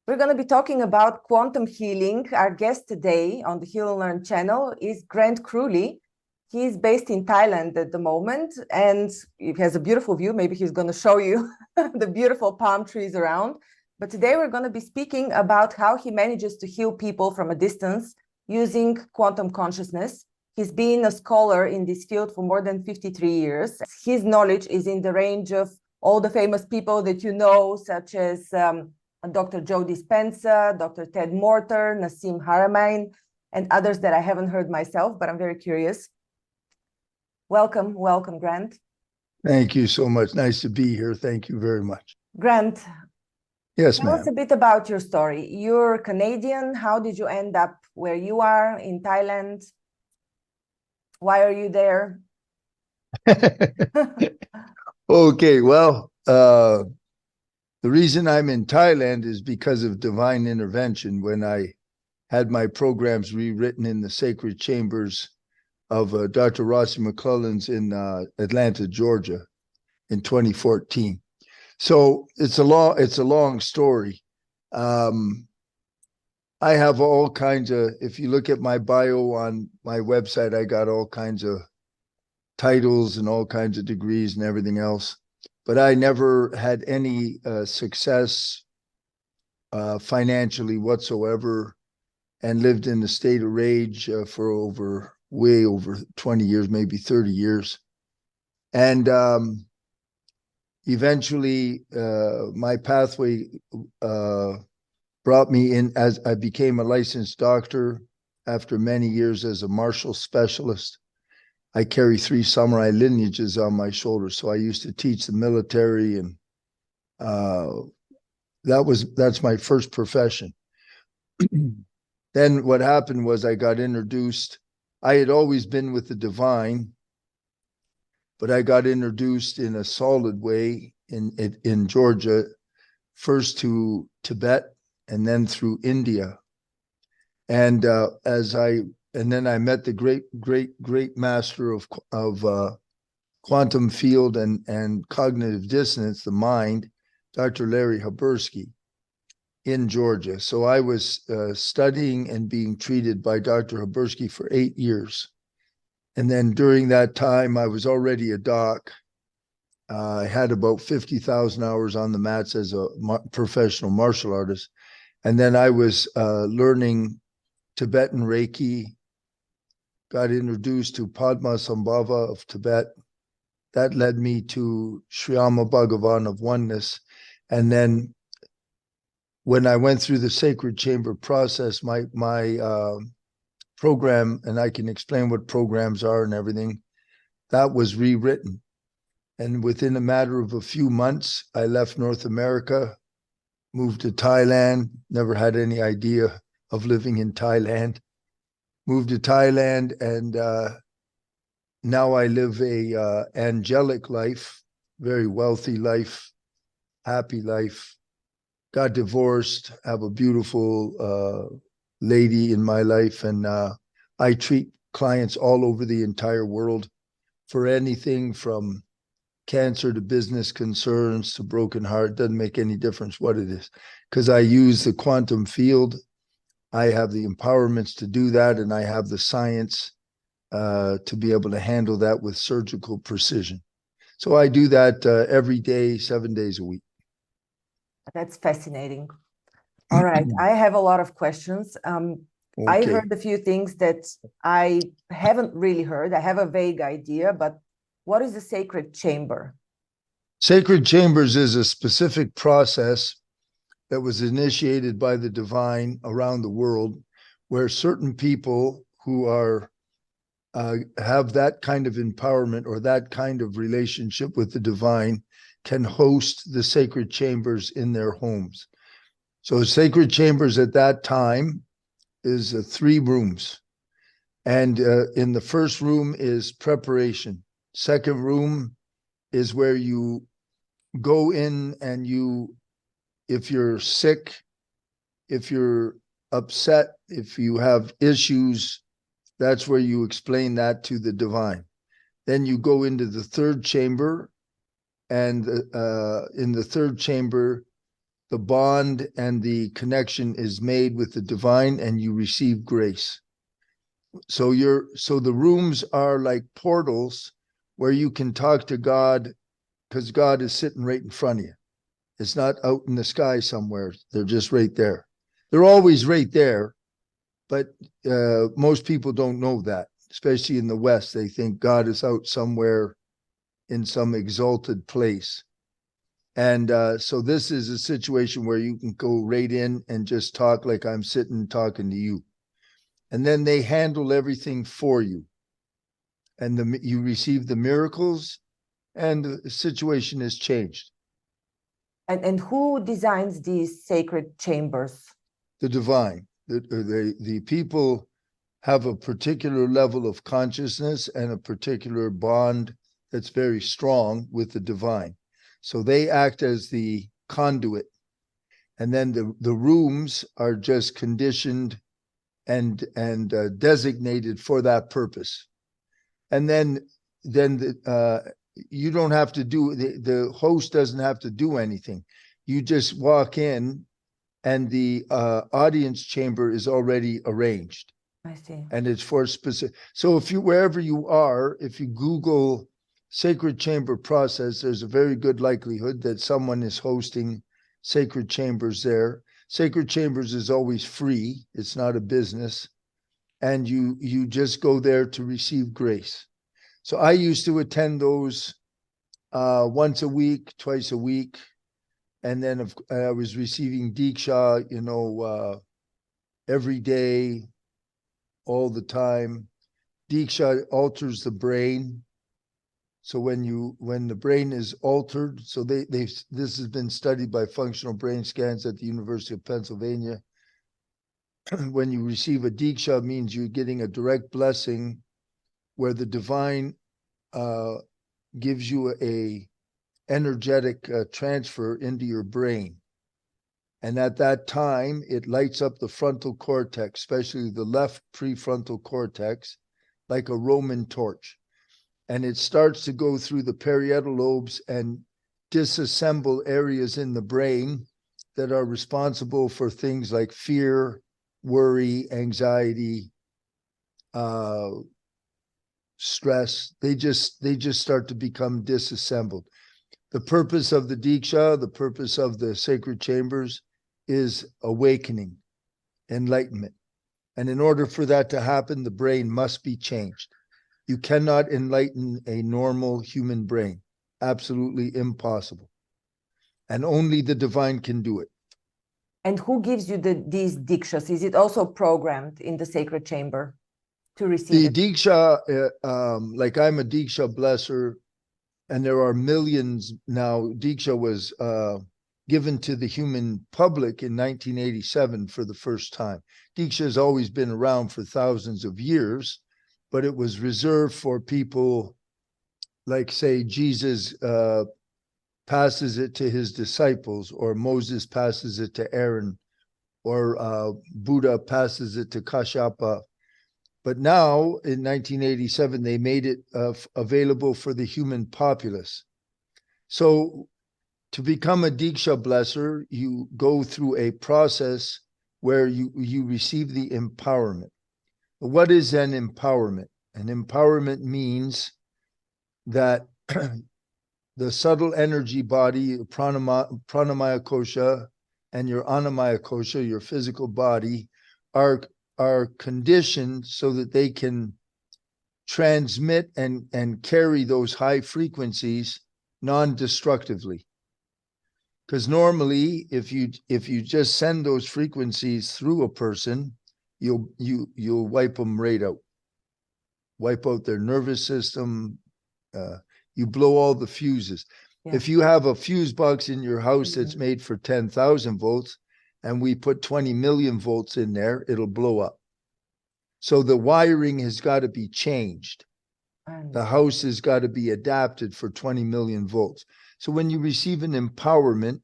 We're going to be talking about quantum healing. Our guest today on the Heal and Learn channel is Grant Kruhly. He's based in Thailand at the moment, and he has a beautiful view. Maybe he's going to show you the beautiful palm trees around. But today we're going to be speaking about how he manages to heal people from a distance using quantum consciousness. He's been a scholar in this field for more than 53 years. His knowledge is in the range of all the famous people that you know, such as Dr. Joe Dispenza, Dr. Ted Morter, Nassim Haramein, and others that I haven't heard myself, but I'm very curious. Welcome, Grant. Thank you so much. Nice to be here. Thank you very much. Grant, yes, tell us a bit about your story. You're Canadian. How did you end up where you are in Thailand? Why are you there? Okay, well, the reason I'm in Thailand is because of divine intervention. When I had my programs rewritten in the sacred chambers of Dr. Rossi McClellan's in Atlanta, Georgia in 2014. So it's a long story. I have all kinds of, if you look at my bio on my website, I got all kinds of titles and all kinds of degrees and everything else. But I never had any success financially whatsoever, and lived in a state of rage for way over 20 years, maybe 30 years. And eventually my pathway brought me in as I became a licensed doctor after many years as a martial specialist. I carry 3 samurai lineages on my shoulders. So I used to teach the military, and that's my first profession. Then what happened was I got introduced. I had always been with the divine, but I got introduced in a solid way in Georgia, first to Tibet and then through India. And then I met the great master of quantum field and cognitive dissonance, the mind, Dr. Larry Habursky, in Georgia. So I was studying and being treated by Dr. Habursky for 8 years. And then during that time, I was already a doc. I had about 50,000 hours on the mats as a professional martial artist. And then I was learning Tibetan Reiki, got introduced to Padmasambhava of Tibet. That led me to Shriyama Bhagavan of Oneness. And then when I went through the sacred chamber process, my program, and I can explain what programs are and everything, that was rewritten. And within a matter of a few months, I left North America, moved to Thailand, never had any idea of living in Thailand, moved to Thailand, and now I live a angelic life, very wealthy life, happy life. Got divorced, have a beautiful lady in my life, and I treat clients all over the entire world for anything from cancer to business concerns to broken heart. Doesn't make any difference what it is, because I use the quantum field. I have the empowerments to do that, and I have the science to be able to handle that with surgical precision. So I do that every day, 7 days a week. That's fascinating. All right. I have a lot of questions. Okay. I heard a few things that I haven't really heard. I have a vague idea, but what is the sacred chamber? Sacred chambers is a specific process that was initiated by the divine around the world, where certain people who are have that kind of empowerment or that kind of relationship with the divine can host the sacred chambers in their homes. So sacred chambers at that time is 3 rooms. And in the first room is preparation. Second room is where you go in and if you're sick, if you're upset, if you have issues, that's where you explain that to the divine. Then you go into the 3rd chamber, and in the 3rd chamber, the bond and the connection is made with the divine, and you receive grace. So the rooms are like portals where you can talk to God, because God is sitting right in front of you. It's not out in the sky somewhere. They're just right there. They're always right there, but most people don't know that, especially in the West. They think God is out somewhere in some exalted place. And so this is a situation where you can go right in and just talk like I'm sitting talking to you. And then they handle everything for you. And you receive the miracles, and the situation is changed. And who designs these sacred chambers? The divine. The people have a particular level of consciousness and a particular bond that's very strong with the divine. So they act as the conduit. And then the rooms are just conditioned and designated for that purpose. And then you don't have to do, the host doesn't have to do anything. You just walk in, and the audience chamber is already arranged. I see. And it's for specific. So if you, wherever you are, if you Google sacred chamber process, there's a very good likelihood that someone is hosting sacred chambers there. Sacred chambers is always free. It's not a business. And you just go there to receive grace. So I used to attend those once a week, twice a week. And then I was receiving Deeksha, every day, all the time. Deeksha alters the brain. So when the brain is altered, so this has been studied by functional brain scans at the University of Pennsylvania. When you receive a Deeksha, it means you're getting a direct blessing where the divine gives you a energetic transfer into your brain. And at that time, it lights up the frontal cortex, especially the left prefrontal cortex, like a Roman torch. And it starts to go through the parietal lobes and disassemble areas in the brain that are responsible for things like fear, worry, anxiety, stress. They just start to become disassembled. The purpose of the Deeksha, the purpose of the sacred chambers is awakening, enlightenment. And in order for that to happen, the brain must be changed. You cannot enlighten a normal human brain. Absolutely impossible. And only the divine can do it. And who gives you these Deekshas? Is it also programmed in the sacred chamber to receive The it? Deeksha, like I'm a Deeksha blesser, and there are millions now. Deeksha was given to the human public in 1987 for the first time. Deeksha has always been around for thousands of years, but it was reserved for people like, say, Jesus passes it to his disciples, or Moses passes it to Aaron, or Buddha passes it to Kashyapa. But now, in 1987, they made it available for the human populace. So to become a Deeksha blesser, you go through a process where you receive the empowerment. What is an empowerment? An empowerment means that the subtle energy body, pranamaya kosha, and your annamaya kosha, your physical body, are conditioned so that they can transmit and carry those high frequencies non-destructively. Because normally, if you just send those frequencies through a person, you'll wipe them right out. Wipe out their nervous system. You blow all the fuses. Yeah. If you have a fuse box in your house that's made for 10,000 volts, and we put 20 million volts in there, it'll blow up. So the wiring has got to be changed. The house has got to be adapted for 20 million volts. So when you receive an empowerment,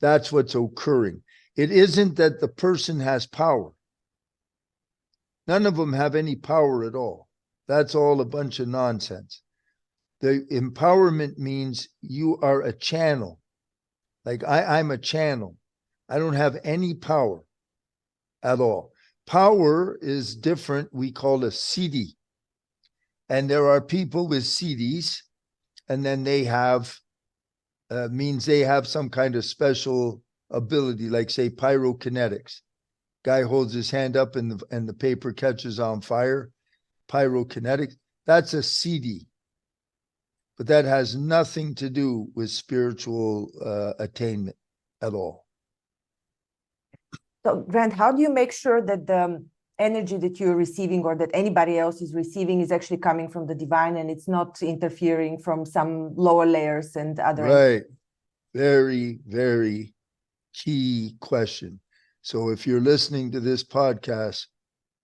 that's what's occurring. It isn't that the person has power. None of them have any power at all. That's all a bunch of nonsense. The empowerment means you are a channel. Like I'm a channel. I don't have any power at all. Power is different. We call it CD. And there are people with CDs, and then they have, means they have some kind of special ability, like say pyrokinetics. Guy holds his hand up and the paper catches on fire. Pyrokinetics, that's a CD. But that has nothing to do with spiritual attainment at all. So, Grant, how do you make sure that the energy that you're receiving or that anybody else is receiving is actually coming from the divine and it's not interfering from some lower layers and other? Right. Very, very key question. So if you're listening to this podcast,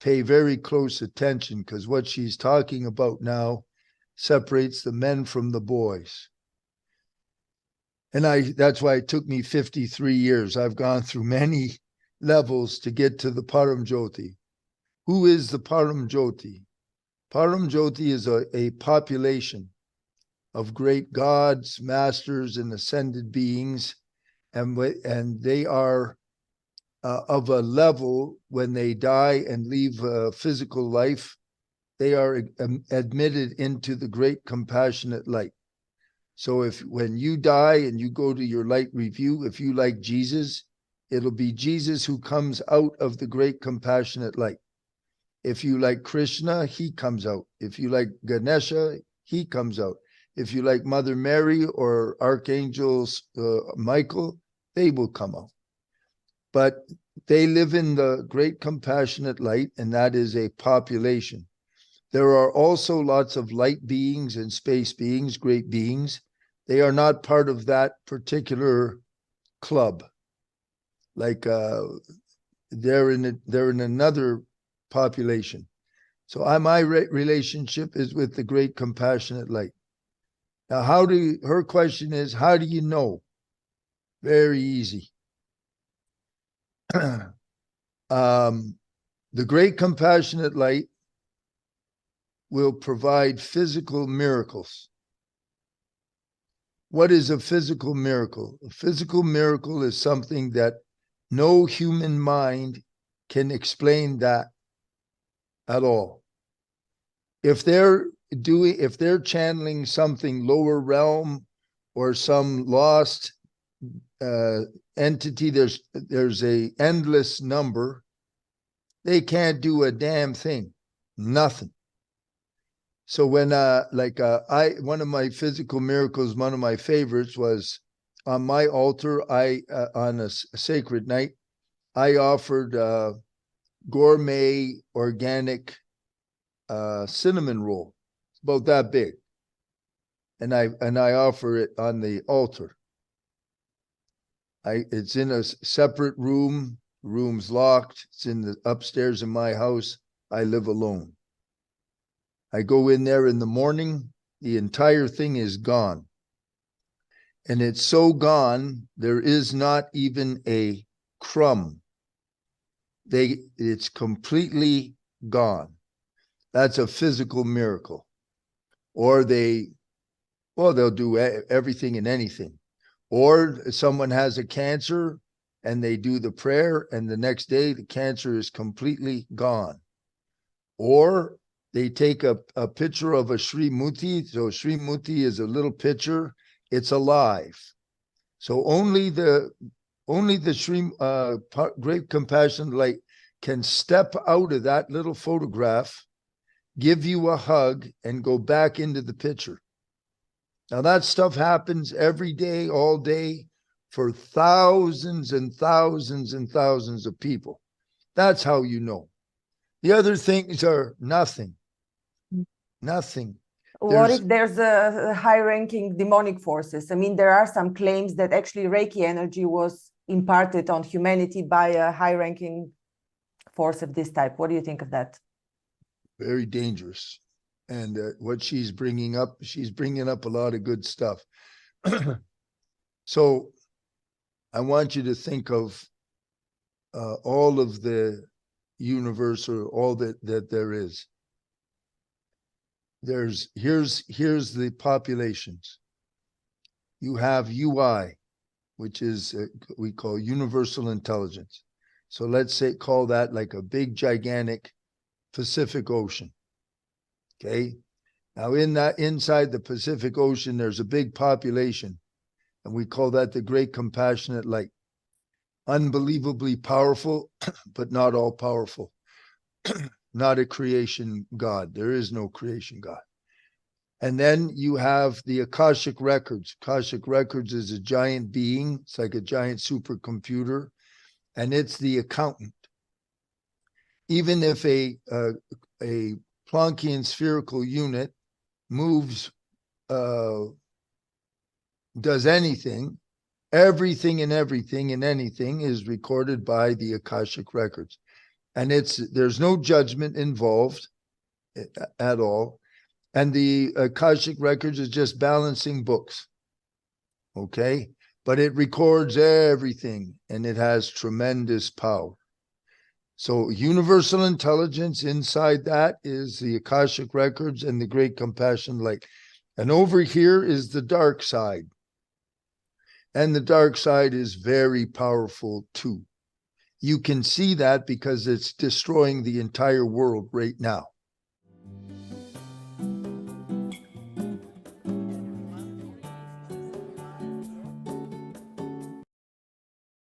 pay very close attention, because what she's talking about now separates the men from the boys. And that's why it took me 53 years. I've gone through many levels to get to the Param Jyoti. Who is the Param Jyoti? Param Jyoti is a population of great gods, masters, and ascended beings, and they are of a level when they die and leave physical life, they are admitted into the great compassionate light. So when you die and you go to your light review, if you like Jesus, it'll be Jesus who comes out of the great compassionate light. If you like Krishna, he comes out. If you like Ganesha, he comes out. If you like Mother Mary or Archangel Michael, they will come out. But they live in the great compassionate light, and that is a population. There are also lots of light beings and space beings, great beings. They are not part of that particular club. Like they're in another population. So my relationship is with the great compassionate light. Now, her question is, how do you know? Very easy. The great compassionate light will provide physical miracles. What is a physical miracle? A physical miracle is something that no human mind can explain that at all. If they're channeling something lower realm or some lost entity, there's a endless number, they can't do a damn thing, nothing. So when one of my physical miracles, one of my favorites was on my altar, on a sacred night, I offered gourmet organic cinnamon roll. It's about that big. And I offer it on the altar. It's in a separate room, room's locked, it's in the upstairs in my house. I live alone. I go in there in the morning, the entire thing is gone. And it's so gone, there is not even a crumb. It's completely gone. That's a physical miracle. Or they'll do everything and anything. Or someone has a cancer and they do the prayer and the next day the cancer is completely gone. Or they take a picture of a Sri Muti. So Sri Muti is a little picture. It's alive. So only the Sri Great Compassion Light can step out of that little photograph, give you a hug, and go back into the picture. Now that stuff happens every day, all day, for thousands and thousands and thousands of people. That's how you know. The other things are nothing. Nothing. What if there's a high-ranking demonic forces? I mean, there are some claims that actually Reiki energy was imparted on humanity by a high-ranking force of this type. What do you think of that? Very dangerous. And what she's bringing up a lot of good stuff. So I want you to think of all of the universe, or all that there is. Here's the populations. You have UI. which is we call universal intelligence. So let's say call that like a big gigantic Pacific Ocean. Okay. Now inside the Pacific Ocean, there's a big population, and we call that the great compassionate light. Unbelievably powerful, but not all powerful. Not a creation God. There is no creation God. And then you have the Akashic Records. Akashic Records is a giant being. It's like a giant supercomputer, and it's the accountant. Even if a Planckian spherical unit moves, does anything, everything and anything is recorded by the Akashic Records. And there's no judgment involved at all. And the Akashic Records is just balancing books. Okay? But it records everything, and it has tremendous power. So universal intelligence, inside that is the Akashic Records and the great compassion light. And over here is the dark side. And the dark side is very powerful too. You can see that because it's destroying the entire world right now.